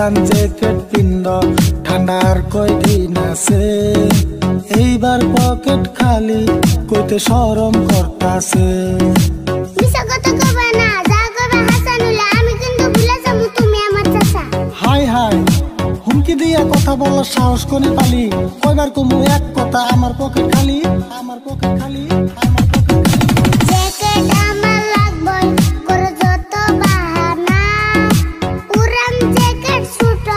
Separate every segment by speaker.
Speaker 1: পুরান জ্যাকেট পিন্দ ঠান্ডার কয়দিন আছে এইবার পকেট খালি কইতে শরম করতাছে
Speaker 2: মিছা কথা কইবা না যা কইবা হাসানুল্লাহ আমি কিন্তু ভুলে যাবো তুমি আমার চাচা
Speaker 1: হাই হাই হুমকি দিয়া কথা বলার সাহস কোনে পালি কয়বার কমু এক কথা আমার পকেট খালি আমার পকেট খালি আমার পকেট খালি
Speaker 2: জ্যাকেট আমার লাগবে করে যত বাহানা পুরান জ্যাকেট ছোট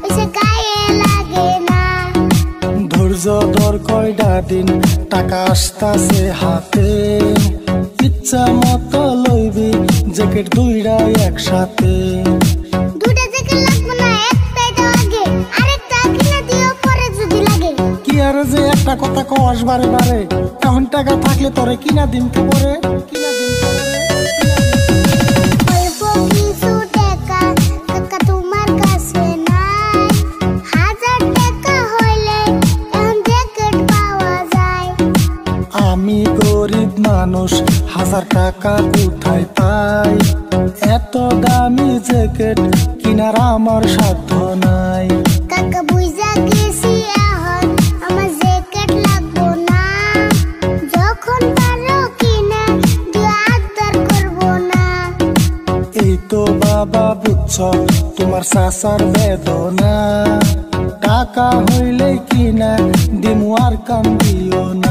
Speaker 2: এসে গায়ে লাগে না
Speaker 1: ধৈর্য ধর কয়টা দিন টাকা আসতাছে হাতে ইচ্ছা মতো লইবি জ্যাকেট দুইটা একসাথে
Speaker 2: দুটা জ্যাকেট লাগবে না একটাই তো আগে আরেকটা কিনে দিও পরে যদি লাগে
Speaker 1: কি আর যে একটা কথা কস বারে বারে এখন টাকা থাকলে তোরে কিনা দিন কে পরে কিনা দিন কে পরে
Speaker 2: অল্প কিছু টাকা টাকা তোমার কাছে নাই 1000 টাকা হইলে এখন জ্যাকেট পাওয়া যায়
Speaker 1: আমি গরিব মানুষ 1000 টাকা কোথায় পাই এত দামি জ্যাকেট কিনার আমার সাধ্য নাই
Speaker 2: কাকা বুঝা গেছি এখন আমার জ্যাকেট লাগবো না যখন পারো কিনে দিও আবদার করবো না
Speaker 1: এই তো বাবা বুঝছ তোমার চাচার বেদনা টাকা হইলে কিনা দিমু আর কান্দিও না